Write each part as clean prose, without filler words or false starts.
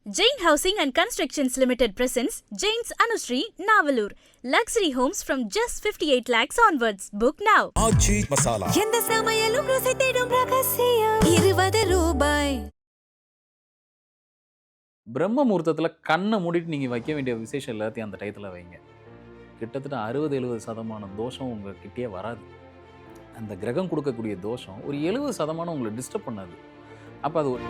Jain Housing and Constructions Limited presents Jain's Anushree, Navalur. Luxury homes from just 58 lakhs onwards. Book now. ஆச்சி மசாலா எந்த சமையலும் ருசி தேடும் ரகசியம் 20 ரூபாய். பிரம்ம முகூர்த்தத்தில் கண்ணை மூடிட்டு நீங்கள் வைக்க வேண்டிய விசேஷம் எல்லாத்தையும் அந்த டயத்தில் வைங்க. கிட்டத்தட்ட 60-70% தோஷம் உங்கள் கிட்டே வராது. அந்த கிரகம் கொடுக்கக்கூடிய தோஷம் ஒரு 70% உங்களை டிஸ்டர்ப் பண்ணாது. அப்போ அது ஒரு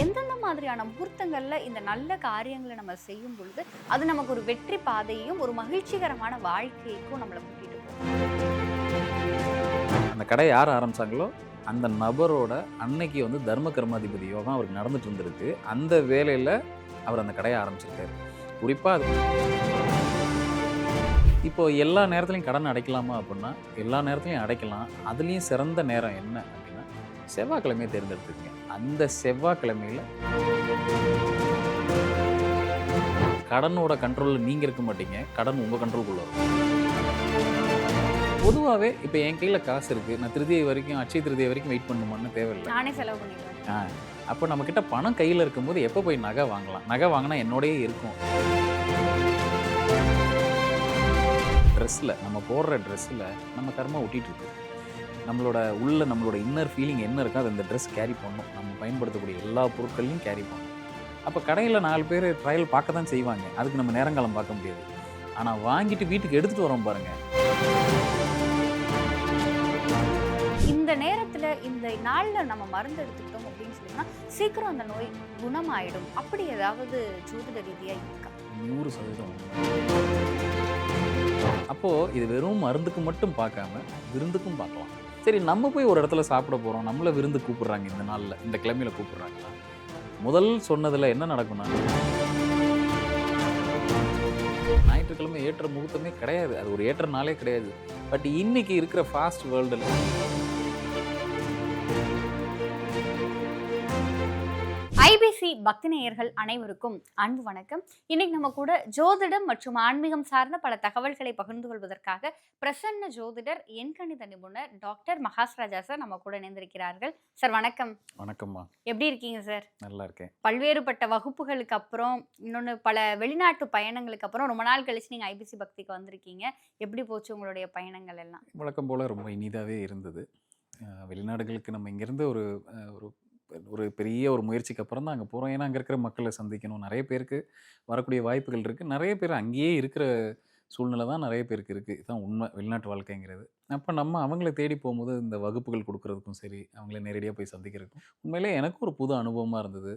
எந்தெந்த மாதிரியான முகூர்த்தங்கள்ல இந்த நல்ல காரியங்களை நம்ம செய்யும் பொழுது அது நமக்கு ஒரு வெற்றி பாதையையும் ஒரு மகிழ்ச்சிகரமான வாழ்க்கைக்கும் நம்மளை கூட்டிட்டு போகும். அந்த கடையை யார் ஆரம்பிச்சாங்களோ அந்த நபரோட அன்னைக்கு வந்து தர்ம கர்மாதிபதி யோகம் அவருக்கு நடந்துட்டு இருந்திருக்கு. அந்த வேலையில் அவர் அந்த கடையை ஆரம்பிச்சிருக்காரு. குறிப்பாக அது இப்போ எல்லா நேரத்துலையும் கடன் அடைக்கலாமா அப்படின்னா எல்லா நேரத்துலையும் அடைக்கலாம். அதுலேயும் சிறந்த நேரம் என்ன அப்படின்னா செவ்வாய்க்கிழமையை தேர்ந்தெடுத்துக்கங்க. அந்த செவ்வாய்க்கிழமையில் கடனோட கண்ட்ரோலில் நீங்கள் இருக்க மாட்டீங்க, கடன் உங்கள் கண்ட்ரோலுக்குள்ள வரும். பொதுவாகவே இப்போ என் கையில் காசு இருக்குது, நான் திருதியை வரைக்கும் அட்சய திருதியை வரைக்கும் வெயிட் பண்ணணுமான்னு தேவையில்லை. நானே செலவு பண்ணிடுவேன். அப்போ நம்மக்கிட்ட பணம் கையில் இருக்கும்போது எப்போ போய் நகை வாங்கலாம்? நகை வாங்கினா என்னோடயே இருக்கும். ட்ரெஸ்ஸில் நம்ம போடுற ட்ரெஸ்ஸில் நம்ம கர்மா ஒட்டிகிட்டு இருக்கு. நம்மளோட இன்னர் ஃபீலிங் என்ன இருக்கோ அதை இந்த ட்ரெஸ் கேரி பண்ணணும். நம்ம பயன்படுத்தக்கூடிய எல்லா பொருட்களையும் கேரி பண்ணணும். அப்போ கடையில் 4 பேர் ட்ரையல் பார்க்க தான் செய்வாங்க. அதுக்கு நம்ம நேரங்காலம் பார்க்க முடியாது. ஆனால் வாங்கிட்டு வீட்டுக்கு எடுத்துகிட்டு வரோம் பாருங்கள். இந்த நேரத்துல இந்த நாள்ல நம்ம மருந்து எடுத்துக்கிட்டோம் அப்படின்னு சொன்னா சீக்கிரம் அந்த நோய் குணமாயிடும். அப்படி ஏதாவது ஜோதிட ரீதியா இருக்கா? 100%. அப்போது இது வெறும் மருந்துக்கு மட்டும் பார்க்காம விருந்துக்கும் பார்க்கலாம். சரி, நம்ம போய் ஒரு இடத்துல சாப்பிட போகிறோம், நம்மளை விருந்து கூப்பிட்றாங்க, இந்த நாளில் இந்த கிழமையில் கூப்பிட்றாங்களா? முதல் சொன்னதில் என்ன நடக்கும்னா, ஞாயிற்றுக்கிழமை ஏற்ற முகூர்த்தமே கிடையாது, அது ஒரு ஏற்ற நாளே கிடையாது. பட் இன்னைக்கு இருக்கிற ஃபாஸ்ட் வேர்ல்டில் ஐபிசி பக்தி நேயர்கள் அனைவருக்கும் அன்பு வணக்கம். இன்னைக்கு நம்ம கூட ஜோதிடம் மற்றும் ஆன்மீகம் சார்ந்த பல தகவல்களை பகிர்ந்து கொள்வதற்காக பிரசன்ன ஜோதிடர் எண்கணித நிபுணர் டாக்டர் மகாஸ்ராஜா சார் நம்ம கூட இணைந்திருக்கிறார்கள். சார் வணக்கம். வணக்கம்மா. எப்படி இருக்கீங்க சார்? நல்லா இருக்கேன். பல்வேறுபட்ட வகுப்புகளுக்கு அப்புறம் இன்னொன்று பல வெளிநாட்டு பயணங்களுக்கு அப்புறம் ரொம்ப நாள் கழிச்சு நீங்கள் ஐபிசி பக்திக்கு வந்திருக்கீங்க. எப்படி போச்சு உங்களுடைய பயணங்கள் எல்லாம்? வழக்கம் போல் ரொம்ப இனிதாகவே இருந்தது. வெளிநாடுகளுக்கு நம்ம இங்கேருந்து ஒரு ஒரு பெரிய ஒரு முயற்சிக்கு அப்புறம் தான் அங்கே போகிறோம். ஏன்னா அங்கே இருக்கிற மக்களை சந்திக்கணும். நிறைய பேருக்கு வரக்கூடிய வாய்ப்புகள் இருக்குது. நிறைய பேர் அங்கேயே இருக்கிற சூழ்நிலை தான் நிறைய பேருக்கு இருக்குது. இதுதான் உண்மை, வெளிநாட்டு வாழ்க்கைங்கிறது. அப்போ நம்ம அவங்கள தேடி போகும்போது இந்த வகுப்புகள் கொடுக்குறதுக்கும் சரி, அவங்கள நேரடியாக போய் சந்திக்கிறதுக்கும் உண்மையிலே எனக்கும் ஒரு புது அனுபவமாக இருந்தது.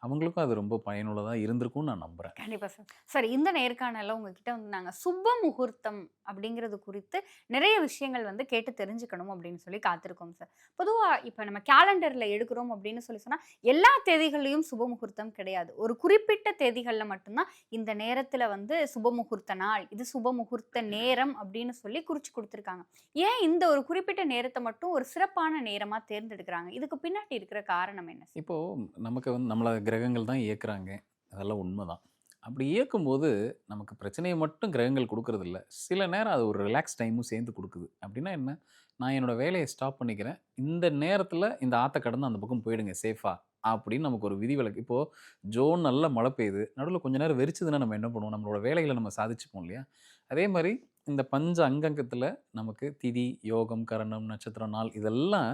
அவங்களுக்கும் அது ரொம்ப பயனுள்ளதாக இருந்திருக்கும்னு நான் நம்புகிறேன். கண்டிப்பாக சார். சார், இந்த நேர்காணலில் உங்ககிட்ட வந்து நாங்கள் சுப முகூர்த்தம் அப்படிங்கிறது குறித்து நிறைய விஷயங்கள் வந்து கேட்டு தெரிஞ்சுக்கணும் அப்படின்னு சொல்லி காத்திருக்கோம் சார். பொதுவாக இப்போ நம்ம கேலண்டரில் எடுக்கிறோம் அப்படின்னு சொன்னால் எல்லா தேதிகள்லையும் சுப முகூர்த்தம் கிடையாது. ஒரு குறிப்பிட்ட தேதிகளில் மட்டும்தான் இந்த நேரத்தில் வந்து சுப முகூர்த்த நாள், இது சுப முகூர்த்த நேரம் அப்படின்னு சொல்லி குறித்து கொடுத்துருக்காங்க. ஏன் இந்த ஒரு குறிப்பிட்ட நேரத்தை மட்டும் ஒரு சிறப்பான நேரமாக தேர்ந்தெடுக்கிறாங்க? இதுக்கு பின்னாடி இருக்கிற காரணம் என்ன? இப்போது நமக்கு வந்து நம்மளை கிரகங்கள் தான் இயக்குறாங்க, அதெல்லாம் உண்மைதான். அப்படி இயக்கும்போது நமக்கு பிரச்சனையை மட்டும் கிரகங்கள் கொடுக்கறதில்ல, சில நேரம் அது ஒரு ரிலாக்ஸ் டைமும் சேர்ந்து கொடுக்குது. அப்படின்னா என்ன, நான் என்னோடய வேலையை ஸ்டாப் பண்ணிக்கிறேன், இந்த நேரத்தில் இந்த ஆற்றை கடந்து அந்த பக்கம் போயிடுங்க சேஃபாக அப்படின்னு நமக்கு ஒரு விதிவிலக்கு. இப்போது ஜோன் நல்லா மழை பெய்யுது, நடுவில் கொஞ்சம் நேரம் வெறிச்சதுன்னா நம்ம என்ன பண்ணுவோம்? நம்மளோட வேலைகளை நம்ம சாதிச்சுப்போம் இல்லையா? அதே மாதிரி இந்த பஞ்ச அங்கங்கத்தில் நமக்கு திதி, யோகம், கரணம், நட்சத்திரம், நாள் இதெல்லாம்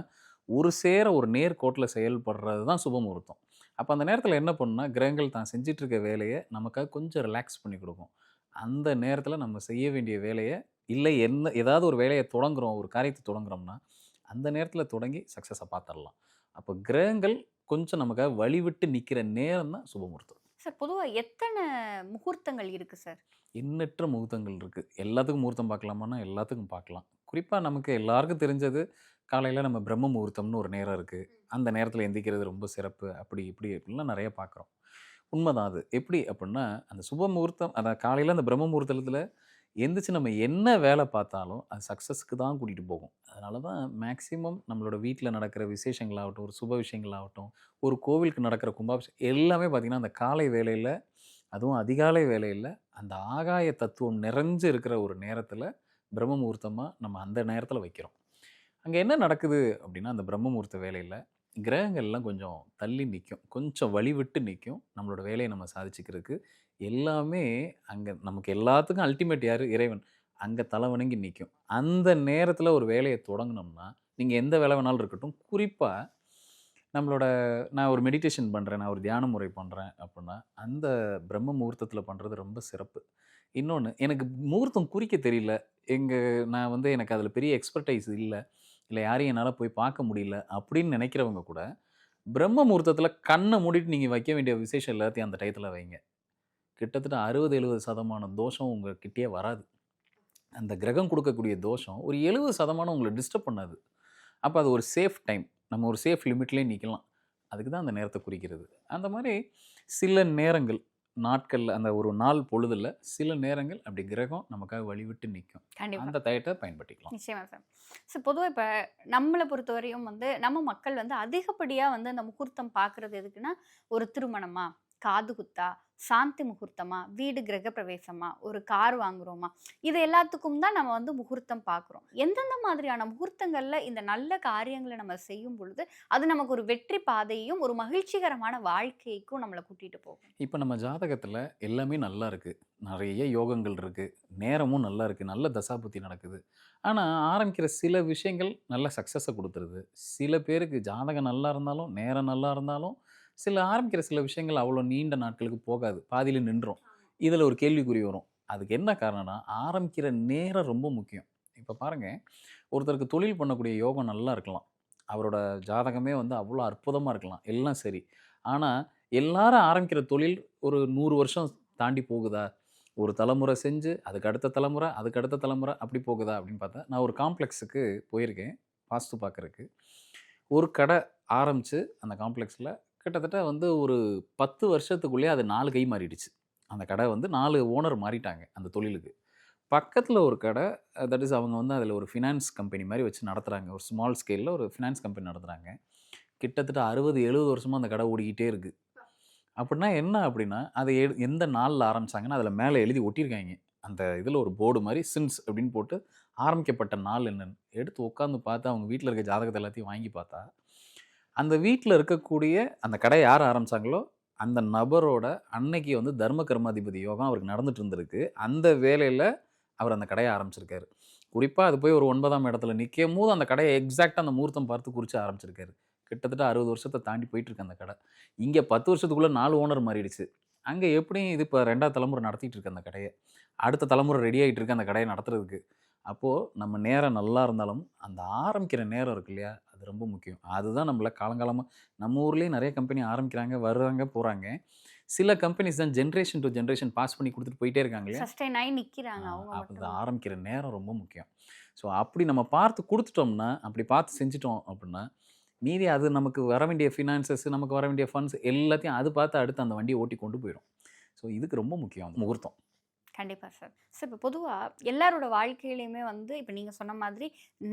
ஒரு சேர ஒரு நேர்கோட்டில் செயல்படுறது தான் சுபமுகூர்த்தம். அப்போ அந்த நேரத்தில் என்ன பண்ணுன்னா, கிரகங்கள் தான் செஞ்சிட்ருக்க வேலையை நமக்காக கொஞ்சம் ரிலாக்ஸ் பண்ணி கொடுக்கும். அந்த நேரத்தில் நம்ம செய்ய வேண்டிய வேலையை இல்லை ஏதாவது ஒரு வேலையை தொடங்குகிறோம், ஒரு காரியத்தை தொடங்குறோம்னா அந்த நேரத்தில் தொடங்கி சக்ஸஸை பார்த்துடலாம். அப்போ கிரகங்கள் கொஞ்சம் நமக்காக வழிவிட்டு நிற்கிற நேரம் தான் சுபமுகூர்த்தம். சார், பொதுவாக எத்தனை முகூர்த்தங்கள் இருக்குது சார்? எண்ணற்ற முகூர்த்தங்கள் இருக்குது. எல்லாத்துக்கும் முகூர்த்தம் பார்க்கலாமான்னா எல்லாத்துக்கும் பார்க்கலாம். குறிப்பாக நமக்கு எல்லாருக்கும் தெரிஞ்சது காலையில் நம்ம பிரம்ம முகூர்த்தம்னு ஒரு நேரம் இருக்குது. அந்த நேரத்தில் எந்திரிக்கிறது ரொம்ப சிறப்பு. அப்படி இப்படி அப்படின்லாம் நிறைய பார்க்குறோம். உண்மைதான். அது எப்படி அப்படின்னா, அந்த சுப முகூர்த்தம், அதாவது காலையில் அந்த பிரம்ம முகூர்த்தத்தில் எந்திரிச்சு நம்ம என்ன வேலை பார்த்தாலும் அது சக்ஸஸ்க்கு தான் கூட்டிகிட்டு போகும். அதனால தான் மேக்ஸிமம் நம்மளோட வீட்டில் நடக்கிற விசேஷங்களாகட்டும், ஒரு சுப விஷயங்களாகட்டும், ஒரு கோவிலுக்கு நடக்கிற கும்பாபிஷேகம் எல்லாமே பார்த்திங்கன்னா அந்த காலை வேளையில், அதுவும் அதிகாலை வேளையில் அந்த ஆகாய தத்துவம் நிறைஞ்சு இருக்கிற ஒரு நேரத்தில் பிரம்ம முகூர்த்தமாக நம்ம அந்த நேரத்தில் வைக்கிறோம். அங்கே என்ன நடக்குது அப்படின்னா, அந்த பிரம்ம முகூர்த்த வேலையில் கிரகங்கள்லாம் கொஞ்சம் தள்ளி நிற்கும், கொஞ்சம் வழிவிட்டு நிற்கும். நம்மளோட வேலையை நம்ம சாதிச்சுக்கிறதுக்கு எல்லாமே அங்கே நமக்கு எல்லாத்துக்கும் அல்டிமேட் யார்? இறைவன். அங்கே தலை வணங்கி நிற்கும். அந்த நேரத்தில் ஒரு வேலையை தொடங்கினோம்னா நீங்கள் எந்த வேலை வேணாலும் இருக்கட்டும், குறிப்பாக நம்மளோட நான் ஒரு மெடிடேஷன் பண்ணுறேன், நான் ஒரு தியான முறை பண்ணுறேன் அப்படின்னா அந்த பிரம்ம முகூர்த்தத்தில் பண்ணுறது ரொம்ப சிறப்பு. இன்னொன்று, எனக்கு முகூர்த்தம் குறிக்க தெரியல, நான் வந்து எனக்கு அதில் பெரிய எக்ஸ்பர்டைஸ் இல்லை, இல்லை யாரையும் என்னால் போய் பார்க்க முடியல அப்படின்னு நினைக்கிறவங்க கூட பிரம்ம முகூர்த்தத்தில் கண்ணை மூடிட்டு நீங்கள் வைக்க வேண்டிய விசேஷம் எல்லாத்தையும் அந்த டயத்தில் வைங்க. கிட்டத்தட்ட 60-70% தோஷம் உங்கள் கிட்டேயே வராது. அந்த கிரகம் கொடுக்கக்கூடிய தோஷம் ஒரு 70% உங்களை டிஸ்டர்ப் பண்ணாது. அப்போ அது ஒரு சேஃப் டைம், நம்ம ஒரு சேஃப் லிமிட்லேயே நிற்கலாம். அதுக்கு தான் அந்த நேரத்தை குறிக்கிறது. அந்த மாதிரி சில நேரங்கள் நாட்களில் அந்த ஒரு நாள் பொழுதுல சில நேரங்கள் அப்படி கிரகம் நமக்காக வழிவிட்டு நிற்கும். கண்டிப்பா அந்த டயத்தை பயன்படுத்திக்கலாம். நிச்சயமா சார். ஸோ பொதுவாக இப்போ நம்மளை பொறுத்தவரையும் வந்து நம்ம மக்கள் வந்து அதிகப்படியாக வந்து அந்த முகூர்த்தம் பார்க்குறது எதுக்குன்னா, ஒரு திருமணமா, காது குத்தா, சாந்தி முகூர்த்தமா, வீடு கிரகப்பிரவேசமா, ஒரு கார் வாங்குறோமா, இது எல்லாத்துக்கும் தான் நம்ம வந்து முகூர்த்தம் பார்க்குறோம். எந்தெந்த மாதிரியான முகூர்த்தங்கள்ல இந்த நல்ல காரியங்களை நம்ம செய்யும் பொழுது அது நமக்கு ஒரு வெற்றி பாதையையும் ஒரு மகிழ்ச்சிகரமான வாழ்க்கைக்கும் நம்மளை கூட்டிட்டு போகும். இப்போ நம்ம ஜாதகத்தில் எல்லாமே நல்லா இருக்குது, நிறைய யோகங்கள் இருக்குது, நேரமும் நல்லா இருக்குது, நல்ல தசாபுத்தி நடக்குது. ஆனால் ஆரம்பிக்கிற சில விஷயங்கள் நல்ல சக்ஸஸை கொடுத்துருது. சில பேருக்கு ஜாதகம் நல்லா இருந்தாலும் நேரம் நல்லா இருந்தாலும் ஆரம்பிக்கிற சில விஷயங்கள் அவ்வளோ நீண்ட நாட்களுக்கு போகாது, பாதியில் நின்றோம். இதில் ஒரு கேள்விக்குறி வரும். அதுக்கு என்ன காரணம்னா, ஆரம்பிக்கிற நேரம் ரொம்ப முக்கியம். இப்போ பாருங்கள், ஒருத்தருக்கு தொழில் பண்ணக்கூடிய யோகம் நல்லா இருக்கலாம், அவரோட ஜாதகமே வந்து அவ்வளோ அற்புதமாக இருக்கலாம், எல்லாம் சரி. ஆனால் எல்லாரும் ஆரம்பிக்கிற தொழில் ஒரு 100 வருஷம் தாண்டி போகுதா? ஒரு தலைமுறை செஞ்சு அதுக்கு அடுத்த தலைமுறை, அதுக்கு அடுத்த தலைமுறை அப்படி போகுதா அப்படின்னு பார்த்தா, நான் ஒரு காம்ப்ளெக்ஸுக்கு போயிருக்கேன் வாஸ்து பார்க்குறக்கு. ஒரு கடை ஆரம்பித்து அந்த காம்ப்ளெக்ஸில் கிட்டத்தட்ட வந்து ஒரு 10 வருஷத்துக்குள்ளேயே அது 4 கை மாறிடுச்சு. அந்த கடை வந்து 4 ஓனர் மாறிட்டாங்க அந்த தொழிலுக்கு. பக்கத்தில் ஒரு கடை, தட் இஸ் அவங்க வந்து அதில் ஒரு ஃபினான்ஸ் கம்பெனி மாதிரி வச்சு நடத்துகிறாங்க. ஒரு ஸ்மால் ஸ்கேலில் ஒரு ஃபினான்ஸ் கம்பெனி நடத்துகிறாங்க. கிட்டத்தட்ட 60-70 வருஷமாக அந்த கடை ஓடிக்கிட்டே இருக்குது. அப்படின்னா என்ன அப்படின்னா, அதை எந்த நாளில் ஆரம்பித்தாங்கன்னு அதில் மேலே எழுதி ஒட்டியிருக்காங்க. அந்த இதில் ஒரு போர்டு மாதிரி சின்ஸ் அப்படின்னு போட்டு ஆரம்பிக்கப்பட்ட நாள் என்னன்னு எடுத்து உட்காந்து பார்த்து அவங்க வீட்டில் இருக்க ஜாதகத்தை எல்லாத்தையும் வாங்கி பார்த்தா, அந்த வீட்டில் இருக்கக்கூடிய அந்த கடை யார் ஆரம்பித்தாங்களோ அந்த நபரோட அன்னைக்கு வந்து தர்ம கர்மாதிபதி யோகம் அவருக்கு நடந்துட்டு இருந்திருக்கு. அந்த வேலையில் அவர் அந்த கடையை ஆரம்பிச்சிருக்காரு. குறிப்பாக அது போய் ஒரு 9ஆம் இடத்துல நிற்கும் போது அந்த கடையை எக்ஸாக்டாக அந்த முகூர்த்தம் பார்த்து குறித்து ஆரம்பிச்சிருக்காரு. கிட்டத்தட்ட 60 வருஷத்தை தாண்டி போயிட்டுருக்கு அந்த கடை. இங்கே 10 வருஷத்துக்குள்ளே 4 ஓனர் மாறிடுச்சு. அங்கே எப்படியும் இது இப்போ 2ஆவது தலைமுறை நடத்திட்டு இருக்கு அந்த கடையை. அடுத்த தலைமுறை ரெடி ஆகிட்டு இருக்கு அந்த கடையை நடத்துறதுக்கு. அப்போது நம்ம நேரம் நல்லா இருந்தாலும் அந்த ஆரம்பிக்கிற நேரம் இருக்கு இல்லையா, அது ரொம்ப முக்கியம். அதுதான் நம்மள காலங்காலமாக நம்ம ஊர்லேயும் நிறைய கம்பெனி ஆரம்பிக்கிறாங்க, வர்றாங்க, போகிறாங்க. சில கம்பெனிஸ் தான் ஜென்ரேஷன் டு ஜென்ரேஷன் பாஸ் பண்ணி கொடுத்துட்டு போயிட்டே இருக்காங்க இல்லையா. சஸ்டைன் ஆகி நிற்கிறாங்க அவங்க அந்த மட்டும். ஆரம்பிக்கிற நேரம் ரொம்ப முக்கியம். ஸோ அப்படி நம்ம பார்த்து கொடுத்துட்டோம்னா, அப்படி பார்த்து செஞ்சிட்டோம் அப்படின்னா, மீதி அது நமக்கு வர வேண்டிய ஃபினான்சஸ், நமக்கு வர வேண்டிய ஃபண்ட்ஸ் எல்லாத்தையும் அது பார்த்து அடுத்து அந்த வண்டியை ஓட்டி கொண்டு போயிடும். ஸோ இதுக்கு ரொம்ப முக்கியம் முகூர்த்தம். கண்டிப்பா சார். சார் இப்போ பொதுவாக எல்லாரோட வாழ்க்கையிலையுமே வந்து இப்போ நீங்கள் சொன்ன மாதிரி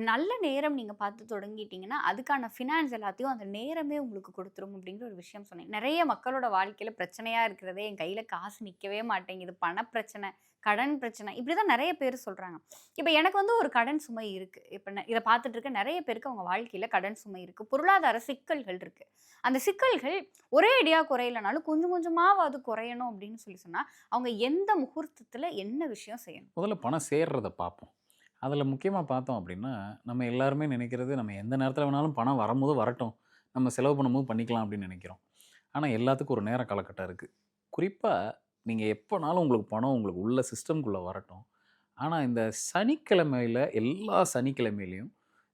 நல்ல நேரம் நீங்கள் பார்த்து தொடங்கிட்டீங்கன்னா அதுக்கான ஃபினான்ஸ் எல்லாத்தையும் அந்த நேரமே உங்களுக்கு கொடுத்துரும் அப்படிங்கிற ஒரு விஷயம் சொன்னீங்க. நிறைய மக்களோட வாழ்க்கையில் பிரச்சனையாக இருக்கிறதே என் கையில் காசு நிற்கவே மாட்டேங்குது, பணப்பிரச்சனை, கடன் பிரச்சனை, இப்படி தான் நிறைய பேர் சொல்கிறாங்க. இப்போ எனக்கு வந்து ஒரு கடன் சுமை இருக்குது. இப்போ இதை பார்த்துட்டு இருக்க நிறைய பேருக்கு அவங்க வாழ்க்கையில் கடன் சுமை இருக்குது, பொருளாதார சிக்கல்கள் இருக்குது. அந்த சிக்கல்கள் ஒரே அடியாக குறையலனாலும் கொஞ்சம் கொஞ்சமாவது குறையணும் அப்படின்னு சொன்னால் அவங்க எந்த முகூர்த்தத்தில் என்ன விஷயம் செய்யணும்? முதல்ல பணம் சேர்றதை பார்ப்போம். அதில் முக்கியமாக பார்த்தோம் அப்படின்னா, நம்ம எல்லாருமே நினைக்கிறது நம்ம எந்த நேரத்தில் வேணாலும் பணம் வரும்போது வரட்டும், நம்ம செலவு பண்ணும்போது பண்ணிக்கலாம் அப்படின்னு நினைக்கிறோம். ஆனால் எல்லாத்துக்கும் ஒரு நேர காலகட்டம் இருக்குது. குறிப்பாக நீங்கள் எப்போனாலும் உங்களுக்கு பணம் உங்களுக்கு உள்ள சிஸ்டம்குள்ளே வரட்டும். ஆனால் இந்த சனிக்கிழமையில் எல்லா சனிக்கிழமையிலையும்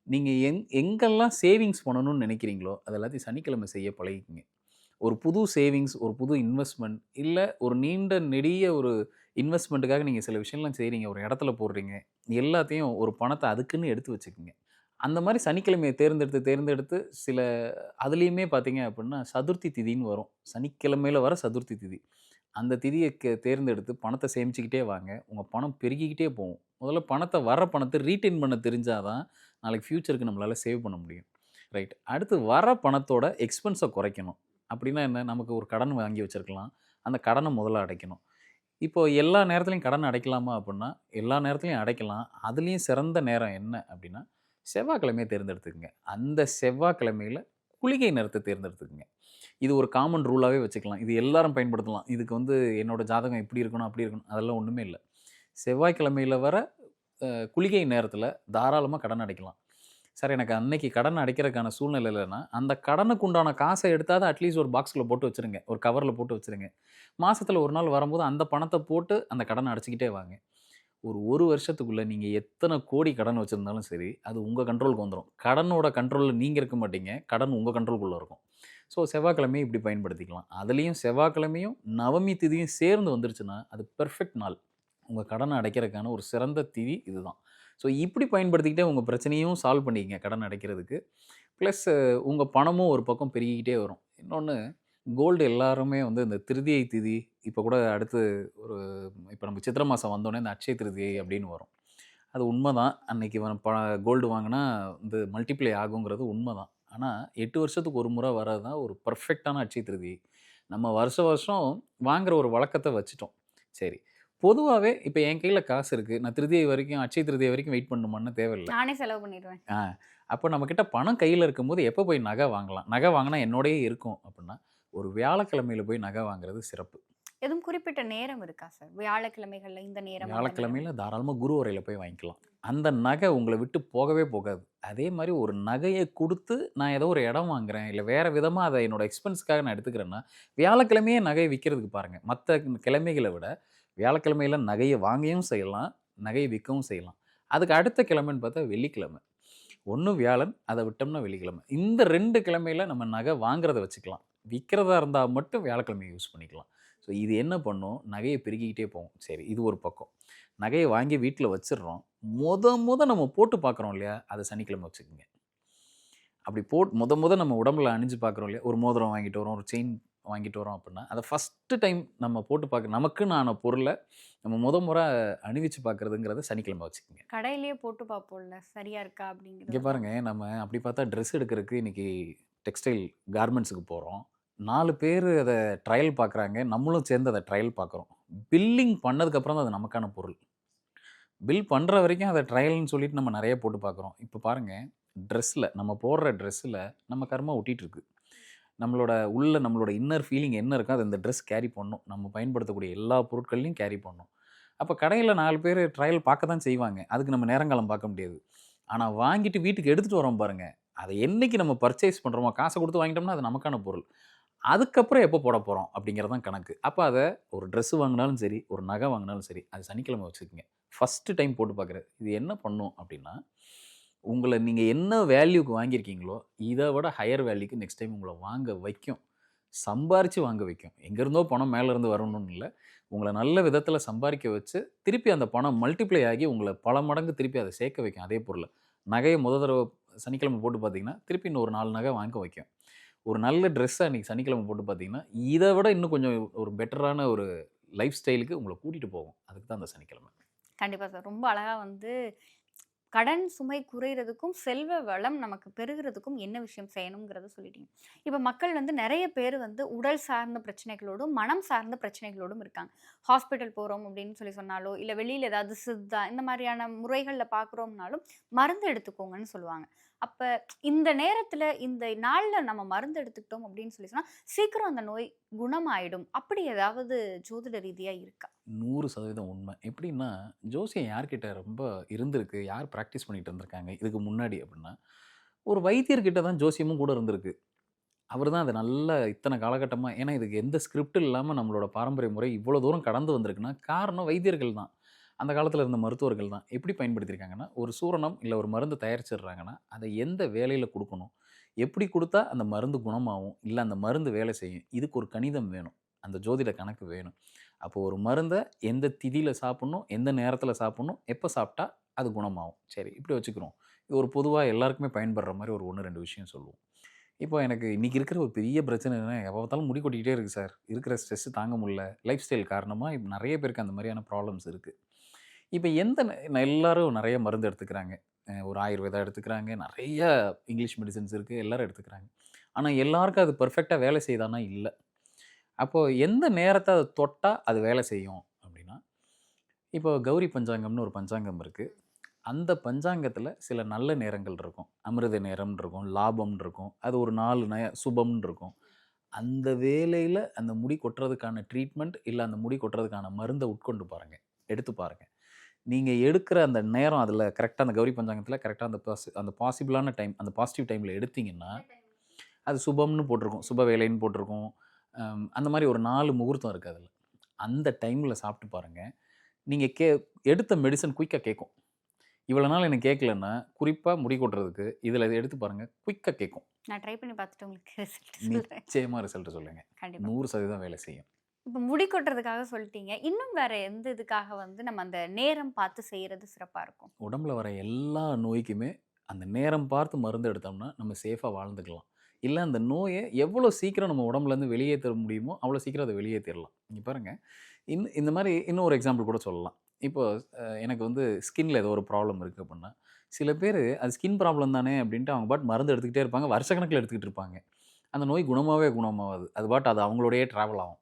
நீங்கள் எங்கெல்லாம் சேவிங்ஸ் பண்ணணும்னு நினைக்கிறீங்களோ அது எல்லாத்தையும் சனிக்கிழமை செய்ய பழகிக்குங்க. ஒரு புது சேவிங்ஸ், ஒரு புது இன்வெஸ்ட்மெண்ட், இல்லை ஒரு நீண்ட நெடிய ஒரு இன்வெஸ்ட்மெண்ட்டுக்காக நீங்கள் சில விஷயம்லாம் செய்கிறீங்க, ஒரு இடத்துல போடுறீங்க, எல்லாத்தையும் ஒரு பணத்தை அதுக்குன்னு எடுத்து வச்சுக்கோங்க. அந்த மாதிரி சனிக்கிழமையை தேர்ந்தெடுத்து சில அதுலேயுமே பார்த்தீங்க அப்படின்னா சதுர்த்தி திதின்னு வரும். சனிக்கிழமையில் வர சதுர்த்தி திதி. அந்த திதியை தேர்ந்தெடுத்து பணத்தை சேமிச்சுக்கிட்டே வாங்க. உங்கள் பணம் பெருகிக்கிட்டே போகும். முதல்ல வர பணத்தை ரீட்டைன் பண்ண தெரிஞ்சாதான் நாளைக்கு ஃப்யூச்சருக்கு நம்மளால் சேவ் பண்ண முடியும். ரைட். அடுத்து வர பணத்தோட எக்ஸ்பென்ஸை குறைக்கணும். அப்படின்னா என்ன, நமக்கு ஒரு கடன் வாங்கி வச்சுருக்கலாம், அந்த கடனை முதல்ல அடைக்கணும். இப்போது எல்லா நேரத்துலையும் கடன் அடைக்கலாமா அப்படின்னா எல்லா நேரத்துலையும் அடைக்கலாம். அதுலேயும் சிறந்த நேரம் என்ன அப்படின்னா செவ்வாய்க்கிழமையை தேர்ந்தெடுத்துக்கங்க. அந்த செவ்வாய்க்கிழமையில் குளிகை நேரத்தை தேர்ந்தெடுத்துக்குங்க. இது ஒரு காமன் ரூலாவே வச்சுக்கலாம். இது எல்லாரும் பயன்படுத்தலாம். இதுக்கு வந்து என்னோட ஜாதகம் இப்படி இருக்கணும், அப்படி இருக்கணும் அதெல்லாம் ஒண்ணுமே இல்ல. செவ்வாய்க்கிழமையில வர குளிகை நேரத்தில தாராளமா கடன் அடைக்கலாம். சார் எனக்கு அன்னைக்கு கடன் அடைக்கிறதுக்கான சூழ்நிலை இல்லைன்னா, அந்த கடனுக்கு உண்டான காசை எடுத்தாவது அட்லீஸ்ட் ஒரு பாக்ஸ்ல போட்டு வச்சுருங்க. ஒரு கவர்ல போட்டு வச்சுருங்க. மாசத்துல ஒரு நாள் வரும்போது அந்த பணத்த போட்டு அந்த கடன அடைச்சுக்கிட்டே வாங்க. ஒரு 1 வருஷத்துக்குள்ள நீங்க எத்தன கோடி கடன் வச்சிருந்தாலும் சரி, அது உங்க கண்ட்ரோலுக்கு வந்துரும். கடனோட கண்ட்ரோல்ல நீங்க இருக்க மாட்டீங்க. கடன் உங்க கண்ட்ரோலுக்குள்ள இருக்கும். ஸோ செவ்வாய்க்கிழமையை இப்படி பயன்படுத்திக்கலாம். அதுலயும் செவ்வாய்க்கிழமையும், நவமி திதியும் சேர்ந்து வந்துருச்சுன்னா, அது பெர்ஃபெக்ட் நாள். உங்க கடன அடைக்கிறதுக்கான ஒரு சிறந்த திதி இதுதான். ஸோ இப்படி பயன்படுத்திக்கிட்டே உங்க பிரச்சனையும் சால்வ் பண்ணிக்கங்க கடன் அடைக்கிறதுக்கு. ப்ளஸ் உங்க பணமும் ஒரு பக்கம் பெருகிக்கிட்டே வரும். இன்னொன்னு கோல்டு எல்லாருமே வந்து இந்த திருதியை திதி இப்போ கூட அடுத்து ஒரு இப்போ நம்ம சித்திரை மாதம் வந்தோடனே இந்த அட்சய திருதியை அப்படின்னு வரும். அது உண்மைதான். அன்னைக்கு கோல்டு வாங்கினா வந்து மல்டிப்ளை ஆகுங்கிறது உண்மைதான். ஆனால் 8 வருஷத்துக்கு ஒரு முறை வர்றது தான் ஒரு பர்ஃபெக்டான அட்சய திருதியை. நம்ம வருஷம் வருஷம் வாங்குற ஒரு வழக்கத்தை வச்சுட்டோம். சரி, பொதுவாகவே இப்போ என் கையில் காசு இருக்குது, நான் திருதியை வரைக்கும் அட்சய திருதியை வரைக்கும் வெயிட் பண்ணணுமான்னு தேவையில்லை. நானே செலவு பண்ணிடுவேன். அப்போ நம்மக்கிட்ட பணம் கையில் இருக்கும்போது எப்போ போய் நகை வாங்கலாம்? நகை வாங்கினா என்னோடயே இருக்கும் அப்படின்னா, ஒரு வியாழக்கிழமையில போய் நகை வாங்குறது சிறப்பு. எதுவும் குறிப்பிட்ட நேரம் இருக்கா சார்? வியாழக்கிழமைகள்ல இந்த நேரம் அந்த நேரம்? வியாழக்கிழமையில தாராளமாக குரு உரையில போய் வாங்கிக்கலாம். அந்த நகை உங்களை விட்டு போகவே போகாது. அதே மாதிரி ஒரு நகையை கொடுத்து நான் ஏதோ ஒரு இடம் வாங்குறேன், இல்லை வேற விதமாக அதை என்னோட எக்ஸ்பென்ஸ்க்காக நான் எடுத்துக்கிறேன்னா, வியாழக்கிழமையே நகையை விற்கிறதுக்கு பாருங்கள். மற்ற கிழமைகளை விட வியாழக்கிழமையில நகையை வாங்கவும் செய்யலாம், நகையை விற்கவும் செய்யலாம். அதுக்கு அடுத்த கிழமைன்னு பார்த்தா வெள்ளிக்கிழமை. ஒன்று வியாழன், அதை விட்டோம்னா வெள்ளிக்கிழமை. இந்த 2 கிழமையில நம்ம நகை வாங்குறத வச்சுக்கலாம். விற்கிறதா இருந்தால் மட்டும் வியாழக்கிழமையை யூஸ் பண்ணிக்கலாம். ஸோ இது என்ன பண்ணும், நகையை பெருகிக்கிட்டே போகும். சரி, இது ஒரு பக்கம். நகையை வாங்கி வீட்டில் வச்சிடுறோம். முத நம்ம போட்டு பார்க்குறோம் இல்லையா, அதை சனிக்கிழமை வச்சுக்கோங்க. அப்படி முத நம்ம உடம்புல அணிஞ்சு பார்க்குறோம் இல்லையா, ஒரு மோதிரம் வாங்கிட்டு வரோம், ஒரு செயின் வாங்கிட்டு வரோம் அப்படின்னா, அதை ஃபஸ்ட்டு டைம் நம்ம போட்டு பார்க்க நமக்குன்னு ஆன பொருளை நம்ம முறை அணிவிச்சு பார்க்குறதுங்கிறத சனிக்கிழமை வச்சுக்கோங்க. கடையிலேயே போட்டு பார்ப்போம்ல, சரியா இருக்கா இங்கே அப்படிங்கிறது. பாருங்க, நம்ம அப்படி பார்த்தா ட்ரெஸ் எடுக்கிறதுக்கு இன்னைக்கு டெக்ஸ்டைல் கார்மெண்ட்ஸுக்கு போகிறோம். 4 பேர் அதை ட்ரையல் பார்க்குறாங்க, நம்மளும் சேர்ந்து அதை ட்ரையல் பார்க்குறோம். பில்லிங் பண்ணதுக்கப்புறம் தான் அது நமக்கான பொருள். பில் பண்ணுற வரைக்கும் அதை ட்ரையல்னு சொல்லிட்டு நம்ம நிறைய போட்டு பார்க்குறோம். இப்போ பாருங்கள், ட்ரெஸ்ஸில் நம்ம போடுற ட்ரெஸ்ஸில் நம்ம கர்மா ஒட்டிகிட்ருக்கு. நம்மளோட இன்னர் ஃபீலிங் என்ன இருக்கோ அதை இந்த ட்ரெஸ் கேரி பண்ணும். நம்ம பயன்படுத்தக்கூடிய எல்லா பொருட்கள்லையும் கேரி பண்ணும். அப்போ கடையில் 4 பேர் ட்ரையல் பார்க்க தான் செய்வாங்க. அதுக்கு நம்ம நேரங்காலம் பார்க்க முடியாது. ஆனால் வாங்கிட்டு வீட்டுக்கு எடுத்துகிட்டு வரோம் பாருங்கள், அதை என்றைக்கு நம்ம பர்ச்சேஸ் பண்ணுறோமோ, காசை கொடுத்து வாங்கிட்டோம்னா அது நமக்கான பொருள். அதுக்கப்புறம் எப்போ போட போகிறோம் அப்படிங்கிறது தான் கணக்கு. அப்போ அதை ஒரு ட்ரெஸ்ஸு வாங்கினாலும் சரி, ஒரு நகை வாங்கினாலும் சரி, அது சனிக்கிழமை வச்சுக்கோங்க. ஃபஸ்ட்டு டைம் போட்டு பார்க்குறது. இது என்ன பண்ணும் அப்படின்னா, உங்களை நீங்கள் என்ன வேல்யூக்கு வாங்கியிருக்கீங்களோ இதை விட ஹையர் வேல்யூக்கு நெக்ஸ்ட் டைம் உங்களை வாங்க வைக்கும். சம்பாரித்து வாங்க வைக்கும். எங்கேருந்தோ பணம் மேலேருந்து வரணும்னு இல்லை, உங்களை நல்ல விதத்தில் சம்பாதிக்க வச்சு திருப்பி அந்த பணம் மல்டிப்ளை ஆகி உங்களை பல மடங்கு திருப்பி அதை சேர்க்க வைக்கும். அதே பொருள் நகையை தடவை சனிக்கிழமை போட்டு பார்த்தீங்கன்னா திருப்பி இன்னும் ஒரு 4 நகை வாங்க வைக்கும். ஒரு நல்ல ட்ரெஸ்ஸை அன்றைக்கி சனிக்கிழமை போட்டு பார்த்தீங்கன்னா இதை விட இன்னும் கொஞ்சம் ஒரு பெட்டரான ஒரு லைஃப் ஸ்டைலுக்கு உங்களை கூட்டிகிட்டு போகும். அதுக்கு தான் அந்த சனிக்கிழமை. கண்டிப்பாக சார். ரொம்ப அழகாக வந்து கடன் சுமை குறையிறதுக்கும் செல்வ வளம் நமக்கு பெருகிறதுக்கும் என்ன விஷயம் செய்யணுங்கிறத சொல்லிட்டீங்க. இப்போ மக்கள் வந்து நிறைய பேர் வந்து உடல் சார்ந்த பிரச்சனைகளோடும் மனம் சார்ந்த பிரச்சனைகளோடும் இருக்காங்க. ஹாஸ்பிட்டல் போகிறோம் அப்படின்னு சொன்னாலோ, இல்லை வெளியில் ஏதாவது சித்தா இந்த மாதிரியான முறைகளில் பார்க்குறோம்னாலும் மருந்து எடுத்துக்கோங்கன்னு சொல்லுவாங்க. அப்போ இந்த நேரத்தில் இந்த நாளில் நம்ம மருந்து எடுத்துக்கிட்டோம் அப்படின்னு சொன்னால் சீக்கிரம் அந்த நோய் குணமாயிடும். அப்படி ஏதாவது ஜோதிட ரீதியாக இருக்கா? 100% உண்மை. எப்படின்னா, ஜோசியம் யார்கிட்ட ரொம்ப இருந்திருக்கு, யார் ப்ராக்டிஸ் பண்ணிட்டு இருந்திருக்காங்க இதுக்கு முன்னாடி அப்படின்னா, ஒரு வைத்தியர்கிட்ட தான் ஜோசியமும் கூட இருந்திருக்கு. அவர் தான் அதை நல்லா இத்தனை காலகட்டமாக, ஏன்னா இதுக்கு எந்த ஸ்கிரிப்ட் இல்லாமல் நம்மளோட பாரம்பரிய முறை இவ்வளோ தூரம் கடந்து வந்திருக்குன்னா காரணம் வைத்தியர்கள் தான். அந்த காலத்தில் இருந்த மருத்துவர்கள் தான். எப்படி பயன்படுத்தியிருக்காங்கன்னா, ஒரு சூரணம் இல்லை ஒரு மருந்து தயாரிச்சிடுறாங்கன்னா அதை எந்த வேலையில் கொடுக்கணும், எப்படி கொடுத்தா அந்த மருந்து குணமாகும், இல்லை அந்த மருந்து வேலை செய்யும், இதுக்கு ஒரு கணிதம் வேணும், அந்த ஜோதிட கணக்கு வேணும். அப்போ ஒரு மருந்தை எந்த திதியில் சாப்பிட்ணும், எந்த நேரத்தில் சாப்பிட்ணும், எப்போ சாப்பிட்டா அது குணமாகும். சரி, இப்படி வச்சுக்கிறோம். இது ஒரு பொதுவாக எல்லாருக்குமே பயன்படுற மாதிரி ஒரு 1-2 விஷயம் சொல்லுவோம். இப்போ எனக்கு இன்றைக்கி இருக்கிற ஒரு பெரிய பிரச்சனை என்னன்னா, எப்போ பார்த்தாலும் முடி கொட்டிக்கிட்டே இருக்குது சார், இருக்கிற ஸ்ட்ரெஸ்ஸு தாங்க முடியல, லைஃப் ஸ்டைல் காரணமாக இப்போ நிறைய பேருக்கு அந்த மாதிரியான ப்ராப்ளம்ஸ் இருக்குது. இப்போ எல்லாரும் நிறைய மருந்து எடுத்துக்கிறாங்க. ஒரு ஆயுர்வேதா எடுத்துக்கிறாங்க, நிறைய இங்கிலீஷ் மெடிசன்ஸ் இருக்குது, எல்லோரும் எடுத்துக்கிறாங்க. ஆனால் எல்லாருக்கும் அது பர்ஃபெக்டாக வேலை செய்தானா இல்லை. அப்போது எந்த நேரத்தை அதை தொட்டால் அது வேலை செய்யும் அப்படின்னா, இப்போ கௌரி பஞ்சாங்கம்னு ஒரு பஞ்சாங்கம் இருக்குது. அந்த பஞ்சாங்கத்தில் சில நல்ல நேரங்கள் இருக்கும். அமிர்த நேரம்னு இருக்கும், லாபம்னு இருக்கும், அது ஒரு 4 சுபம்னு இருக்கும். அந்த வேளையில் அந்த முடி கொட்டுறதுக்கான ட்ரீட்மெண்ட் இல்லை அந்த முடி கொட்டுறதுக்கான மருந்தை உட்கொண்டு பாருங்கள், எடுத்து பாருங்கள். நீங்கள் எடுக்கிற அந்த நேரம் அதில் கரெக்டாக அந்த கௌரி பஞ்சாங்கத்தில் கரெக்டாக அந்த பாசிபிளான டைம், அந்த பாசிட்டிவ் டைமில் எடுத்தீங்கன்னா அது சுபம்னு போட்டிருக்கும், சுப வேலைன்னு போட்டிருக்கும். அந்த மாதிரி ஒரு 4 முகூர்த்தம் இருக்குது அதில். அந்த டைமில் சாப்பிட்டு பாருங்கள். நீங்கள் எடுத்த மெடிசன் குயிக்காக கேட்கும். இவ்வளோ நாள் எனக்கு கேட்கலன்னா குறிப்பாக முடி கொட்டுறதுக்கு இதில் எடுத்து பாருங்கள், குயிக்காக கேட்கும். நான் ட்ரை பண்ணி பார்த்துட்டு உங்களுக்கு ரிசல்ட் சொல்றேன். நிச்சயமாக ரிசல்ட் சொல்லுங்க. கண்டிப்பா 100% வேலை செய்யும். இப்போ முடி கொட்டுறதுக்காக சொல்லிட்டீங்க. இன்னும் வேற எந்த இதுக்காக வந்து நம்ம அந்த நேரம் பார்த்து செய்யறது சிறப்பா இருக்கும்? உடம்புல வர எல்லா நோய்க்குமே அந்த நேரம் பார்த்து மருந்து எடுத்தோம்னா நம்ம சேஃபாக வாழ்ந்துக்கலாம். இல்லை அந்த நோயை எவ்வளோ சீக்கிரம் நம்ம உடம்புலேருந்து வெளியேற்ற முடியுமோ அவ்வளோ சீக்கிரம் அதை வெளியேற்றிடலாம். இங்கே பாருங்கள், இந்த மாதிரி இன்னும் ஒரு எக்ஸாம்பிள் கூட சொல்லலாம். இப்போ எனக்கு வந்து ஸ்கின்ல ஏதோ ஒரு ப்ராப்ளம் இருக்குது அப்படின்னா, சில பேர் அது ஸ்கின் ப்ராப்ளம் தானே அப்படின்ட்டு அவங்க பாட்டு மருந்து எடுத்துக்கிட்டே இருப்பாங்க, வருஷக்கணக்கில் எடுத்துக்கிட்டு இருப்பாங்க. அந்த நோய் குணமாகாது. அது பாட்டு அது அவங்களோடையே ட்ராவல் ஆகும்.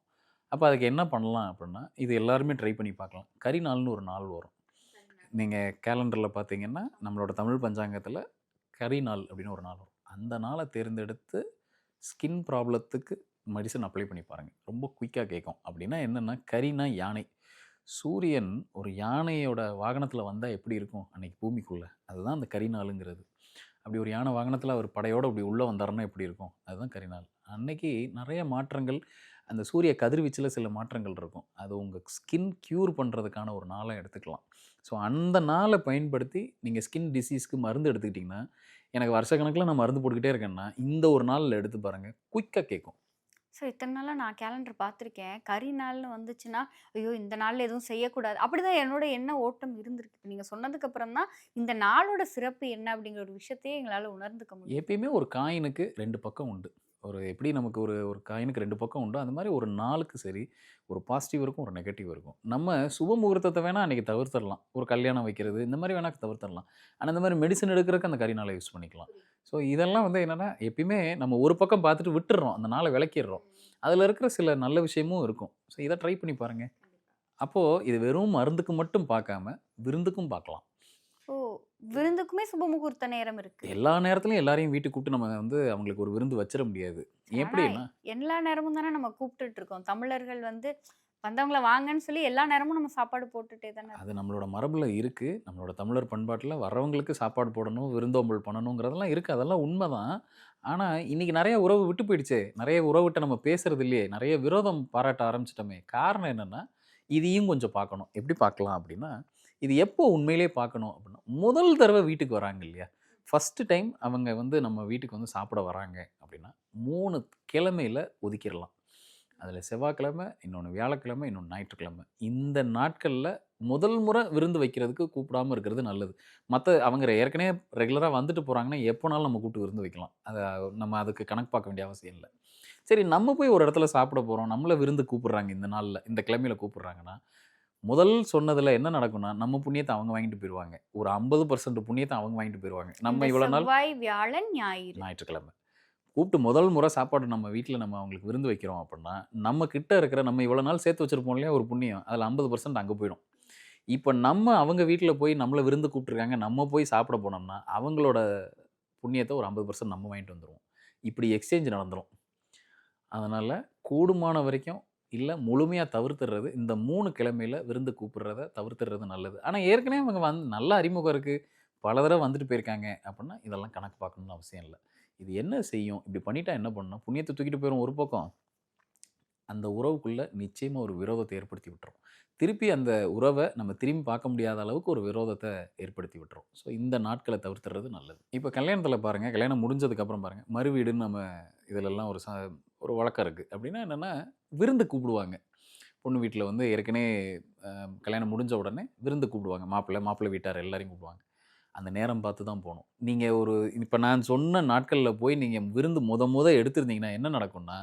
அப்போ அதுக்கு என்ன பண்ணலாம் அப்படின்னா, இது எல்லாருமே ட்ரை பண்ணி பார்க்கலாம். கரி நாள்னு ஒரு நாள் வரும். நீங்கள் கேலண்டரில் பார்த்தீங்கன்னா நம்மளோட தமிழ் பஞ்சாங்கத்தில் கரி நாள் அப்படின்னு ஒரு நாள் வரும். அந்த நாளை தேர்ந்தெடுத்து ஸ்கின் ப்ராப்ளத்துக்கு மெடிசன் அப்ளை பண்ணி பாருங்கள், ரொம்ப குயிக்காக கேட்கும். அப்படின்னா என்னென்னா, கரினா யானை. சூரியன் ஒரு யானையோட வாகனத்தில் வந்தால் எப்படி இருக்கும் அன்னைக்கு பூமிக்குள்ளே, அதுதான் அந்த கரிநாளுங்கிறது. அப்படி ஒரு யானை வாகனத்தில் அவர் படையோடு அப்படி உள்ளே வந்தாருன்னா எப்படி இருக்கும், அதுதான் கரிநாள். அன்னைக்கு நிறைய மாற்றங்கள், அந்த சூரிய கதிர்வீச்சில் சில மாற்றங்கள் இருக்கும். அது உங்கள் ஸ்கின் க்யூர் பண்ணுறதுக்கான ஒரு நாளாக எடுத்துக்கலாம். ஸோ அந்த நாளை பயன்படுத்தி நீங்கள் ஸ்கின் டிசீஸ்க்கு மருந்து எடுத்துக்கிட்டிங்கன்னா, எனக்கு வருஷக்கணக்கில் நான் மருந்து போட்டுக்கிட்டே இருக்கேன்னா இந்த ஒரு நாளில் எடுத்து பாருங்கள், குயிக்காக கேட்கும். ஸோ இத்தனை நாளாக நான் கேலண்டர் பார்த்துருக்கேன். கரி நாள்னு வந்துச்சுன்னா ஐயோ இந்த நாளில் எதுவும் செய்யக்கூடாது அப்படிதான் என்னோட எண்ண ஓட்டம் இருந்திருக்கு. இப்போ நீங்கள் சொன்னதுக்கப்புறம் தான் இந்த நாளோட சிறப்பு என்ன அப்படிங்கிற ஒரு விஷயத்தையே எங்களால் உணர்ந்துக்க முடியும். எப்பயுமே ஒரு காயினுக்கு 2 பக்கம் உண்டு. எப்படி நமக்கு ஒரு காயினுக்கு 2 பக்கம் உண்டு, அந்த மாதிரி ஒரு நாளுக்கு சரி ஒரு பாசிட்டிவ் இருக்கும், ஒரு நெகட்டிவ் இருக்கும். நம்ம சுப முகூர்த்தத்தை வேணால் அன்றைக்கி தவிர்த்திடலாம், ஒரு கல்யாணம் வைக்கிறது இந்த மாதிரி வேணால் தவிர்த்திடலாம். ஆனால் இந்த மாதிரி மெடிசன் எடுக்கிறதுக்கு அந்த கரி நாளை யூஸ் பண்ணிக்கலாம். ஸோ இதெல்லாம் வந்து என்னென்னா, எப்பயுமே நம்ம ஒரு பக்கம் பார்த்துட்டு விட்டுடுறோம், அந்த நாளை விளக்கிடுறோம். அதில் இருக்கிற சில நல்ல விஷயமும் இருக்கும். ஸோ இதை ட்ரை பண்ணி பாருங்கள். அப்போது இது வெறும் மருந்துக்கு மட்டும் பார்க்காம விருந்துக்கும் பார்க்கலாம். ஓ, விருந்துக்குமே சுப முகூர்த்த நேரம் இருக்கு? எல்லா நேரத்துலையும் எல்லாரையும் வீட்டுக்கு கூப்பிட்டு நம்ம வந்து அவங்களுக்கு ஒரு விருந்து வச்சிட முடியாது. எப்படின்னா, எல்லா நேரமும் தானே நம்ம கூப்பிட்டுட்டு இருக்கோம். தமிழர்கள் வந்து வந்தவங்கள வாங்கன்னு சொல்லி எல்லா நேரமும் நம்ம சாப்பாடு போட்டுட்டே தானே. அது நம்மளோட மரபில் இருக்குது. நம்மளோட தமிழர் பண்பாட்டில் வர்றவங்களுக்கு சாப்பாடு போடணும், விருந்தோம்பல் பண்ணணுங்கிறதெல்லாம் இருக்குது. அதெல்லாம் உண்மைதான். ஆனால் இன்றைக்கி நிறைய உறவு விட்டு போயிடுச்சே, நிறைய உறவுகிட்ட நம்ம பேசுறது இல்லையே, நிறைய விரோதம் பாராட்ட ஆரம்பிச்சிட்டோமே. காரணம் என்னென்னா, இதையும் கொஞ்சம் பார்க்கணும். எப்படி பார்க்கலாம் அப்படின்னா, இது எப்போ உண்மையிலே பார்க்கணும் அப்படின்னா, முதல் தடவை வீட்டுக்கு வராங்க இல்லையா, ஃபஸ்ட்டு டைம் அவங்க வந்து நம்ம வீட்டுக்கு வந்து சாப்பிட வராங்க அப்படின்னா 3 கிழமையில் ஒதுக்கிடலாம். அதில் செவ்வாய்க்கிழமை, இன்னொன்று வியாழக்கிழமை, இன்னொன்று ஞாயிற்றுக்கிழமை. இந்த நாட்களில் முதல் முறை விருந்து வைக்கிறதுக்கு கூப்பிடாமல் இருக்கிறது நல்லது. அவங்க ஏற்கனவே ரெகுலராக வந்துட்டு போகிறாங்கன்னா எப்போனாலும் நம்ம கூப்பிட்டு விருந்து வைக்கலாம். அதை நம்ம அதுக்கு கணக்கு பார்க்க வேண்டிய அவசியம் இல்லை. சரி, நம்ம போய் ஒரு இடத்துல சாப்பிட போகிறோம், நம்மளை விருந்து கூப்பிட்றாங்க, இந்த நாளில் இந்த கிழமையில் கூப்பிட்றாங்கன்னா, முதல் சொன்னதில் என்ன நடக்கும்னா, நம்ம புண்ணியத்தை அவங்க வாங்கிட்டு போயிடுவாங்க. ஒரு 50% புண்ணியத்தை அவங்க வாங்கிட்டு போயிடுவாங்க. நம்ம இவ்வளோ நாள் செவ்வாய், வியாழன், ஞாயிற்றுக்கிழமை கூப்பிட்டு முதல் முறை சாப்பாடு நம்ம வீட்டில் நம்ம அவங்களுக்கு விருந்து வைக்கிறோம் அப்படின்னா, நம்ம கிட்ட இருக்கிற நம்ம இவ்வளோ நாள் சேர்த்து வச்சுருப்போம் இல்லையா ஒரு புண்ணியம், அதில் 50% அங்கே போயிடும். இப்போ நம்ம அவங்க வீட்டில் போய் நம்மளை விருந்து கூப்பிட்ருக்காங்க, நம்ம போய் சாப்பிட போனோம்னா அவங்களோட புண்ணியத்தை ஒரு 50% நம்ம வாங்கிட்டு வந்துடுவோம். இப்படி எக்ஸ்சேஞ்ச் நடந்துடும். அதனால் கூடுமான வரைக்கும் இல்லை முழுமையாக தவிர்த்துடுறது, இந்த 3 கிழமையில் விருந்து கூப்பிட்றத தவிர்த்துடுறது நல்லது. ஆனால் ஏற்கனவே அவங்க நல்ல அறிமுகம் இருக்குது, பல தடவை வந்துட்டு போயிருக்காங்க அப்படின்னா இதெல்லாம் கணக்கு பார்க்கணுன்னு அவசியம் இல்லை. இது என்ன செய்யும், இப்படி பண்ணிட்டா என்ன பண்ணணும், புண்ணியத்தை தூக்கிட்டு போயிடும் ஒரு பக்கம், அந்த உறவுக்குள்ளே நிச்சயமாக ஒரு விரோதத்தை ஏற்படுத்தி விட்டுரும். திருப்பி அந்த உறவை நம்ம திரும்பி பார்க்க முடியாத அளவுக்கு ஒரு விரோதத்தை ஏற்படுத்தி விட்டுரும். ஸோ இந்த நாட்களை தவிர்த்துறது நல்லது. இப்போ கல்யாணத்தில் பாருங்கள், கல்யாணம் முடிஞ்சதுக்கப்புறம் பாருங்கள், மறுவீடுன்னு நம்ம இதிலெல்லாம் ஒரு வழக்கம் இருக்குது. அப்படின்னா என்னென்னா, விருந்து கூப்பிடுவாங்க. பொண்ணு வீட்டில் வந்து ஏற்கனவே கல்யாணம் முடிஞ்ச உடனே விருந்து கூப்பிடுவாங்க. மாப்பிள்ளை வீட்டார் எல்லாரையும் கூப்பிடுவாங்க. அந்த நேரம் பார்த்து தான் போகணும். நீங்கள் இப்போ நான் சொன்ன நாட்களில் போய் நீங்கள் விருந்து முத எடுத்திருந்தீங்கன்னா என்ன நடக்கும்னா,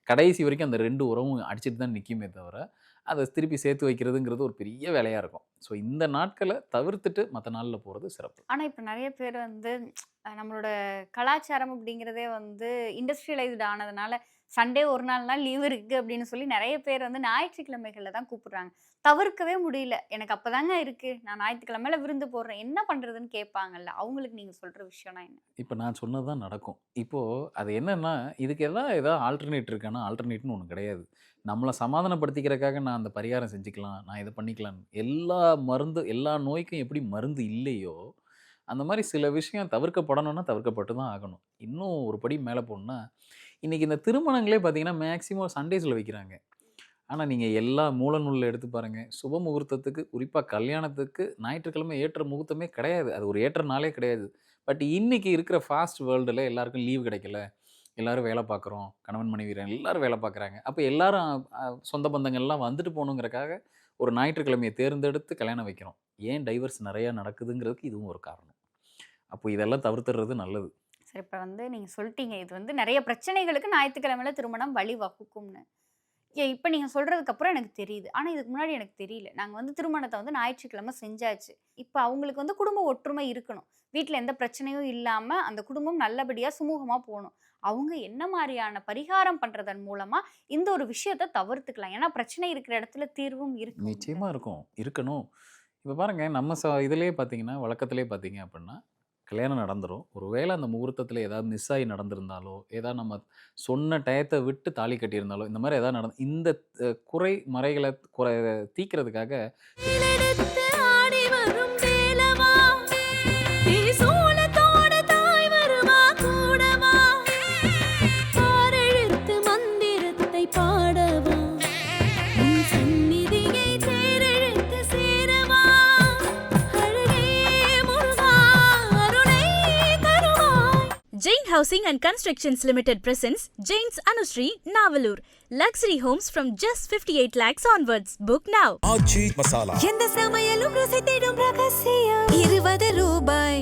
கடைசி வரைக்கும் அந்த 2 உறவும் அடிச்சுட்டு தான் நிற்குமே தவிர, அதை திருப்பி சேர்த்து வைக்கிறதுங்கிறது ஒரு பெரிய வேலையாக இருக்கும். ஸோ இந்த நாட்களை தவிர்த்துட்டு மற்ற நாளில் போகிறது சிறப்பு. ஆனால் இப்போ நிறைய பேர் வந்து நம்மளோட கலாச்சாரம் அப்படிங்கிறதே வந்து இண்டஸ்ட்ரியலைஸ்டு ஆனதுனால சண்டே ஒரு நாள் லீவ் இருக்கு அப்படின்னு சொல்லி நிறைய பேர் வந்து ஞாயிற்றுக்கிழமைகள்ல தான் கூப்பிடுறாங்க. தவிர்க்கவே முடியல. எனக்கு அப்பதாங்க இருக்கு. நான் ஞாயிற்றுக்கிழமையில விருந்து போடுறேன். என்ன பண்றதுன்னு கேட்பாங்கல்ல. அவங்களுக்கு நீங்க சொல்ற விஷயம்னா என்ன? இப்போ நான் சொன்னது தான் நடக்கும். இப்போ அது என்னன்னா, இதுக்கு ஏதாவது ஆல்டர்னேட் இருக்கான்னா, ஆல்டர்னேட்னு ஒண்ணு கிடையாது. நம்மள சமாதானப்படுத்திக்கிறதுக்காக நான் அந்த பரிகாரம் செஞ்சுக்கலாம், நான் இத பண்ணிக்கலான்னு. எல்லா நோய்க்கும் எப்படி மருந்து இல்லையோ, அந்த மாரி சில விஷயம் தவிர்க்கப்படணும்னா தவிர்க்கப்பட்டு தான் ஆகணும். இன்னும் ஒரு படி மேல போணும்னா, இன்னைக்கு இந்த திருமணங்களே பார்த்தீங்கன்னா, மேக்ஸிமம் சண்டேஸ்ல வைக்கிறாங்க. ஆனா, நீங்க எல்லா மூல நூல்ல எடுத்து பாருங்க. சுப முகூர்த்தத்துக்கு, குறிப்பா கல்யாணத்துக்கு ஞாயிற்றுக்கிழமை ஏற்ற முகூர்த்தமே கிடையாது. அது ஒரு ஏற்ற நாளே கிடையாது. பட் இன்னைக்கு இருக்கிற ஃபாஸ்ட் வேர்ல்டுல எல்லாருக்கும் லீவ் கிடைக்கல. எல்லாரும் வேலை பார்க்குறோம். கணவன், மனைவி எல்லாரும் வேலை பார்க்குறாங்க. அப்ப எல்லாரும் சொந்த பந்தங்கள்லாம் வந்துட்டு போகணுங்கிறக்காக, ஒரு ஞாயிற்றுக்கிழமைய தேர்ந்தெடுத்து கல்யாணம் வைக்கிறோம். ஏன் டைவர்ஸ் நெறையா நடக்குதுங்கிறதுக்கு இதுவும் ஒரு காரணம். அப்போ இதெல்லாம் தவிர்த்துறது நல்லது. சரி, இப்ப வந்து நீங்க சொல்லிட்டீங்க. இது வந்து நிறைய பிரச்சனைகளுக்கு ஞாயிற்றுக்கிழமையில திருமணம் வழிவகுக்கும்னு. இப்ப நீங்க சொல்றதுக்கு அப்புறம் எனக்கு தெரியுது. ஆனா இதுக்கு முன்னாடி எனக்கு தெரியல. நாங்க வந்து திருமணத்த வந்து ஞாயிற்றுக்கிழமை செஞ்சாச்சு. இப்ப அவங்களுக்கு வந்து குடும்ப ஒற்றுமை இருக்கணும். வீட்ல எந்த பிரச்சனையும் இல்லாம அந்த குடும்பம் நல்லபடியா சுமூகமா போணும். அவங்க என்ன மாரியான பரிகாரம் பண்றதன் மூலமா இந்த ஒரு விஷயத்த தவிர்த்துக்கலாம்? ஏன்னா பிரச்சனை இருக்கிற இடத்துல தீர்வும் இருக்கு. நிச்சயமா இருக்கும். இருக்கணும். இப்ப பாருங்க, நம்ம இதிலேயே பார்த்தீங்கன்னா, வழக்கத்திலேயே பார்த்தீங்க அப்படின்னா, கல்யாணம் நடந்துரும். ஒருவேளை அந்த முகூர்த்தத்தில ஏதாவது மிஸ் ஆகி நடந்திருந்தாலோ, ஏதாவது நம்ம சொன்ன டயத்த விட்டு தாலி கட்டியிருந்தாலோ, இந்த மாரி ஏதாவது இந்த மறைகள தீர்க்கிறதுக்காக எடுத்து ஆடி வரும் வேலவா திரிசூலத்தோட தாய் வருமா கூடவா ஆறெழுத்து மந்திரத்தை பாடவா உன் சந்நிதியை தேரெழுத்து சேரவா அழகே முருகா அருணை தருவாய். Jain Housing and Constructions Limited presents Jain's Anushree, Navalur. Luxury homes from just 58 lakhs onwards. Book now. ஆச்சி மசாலா. எந்த சமையலும் ருசி தேடும் ரகசியம் 20 ரூபாய்.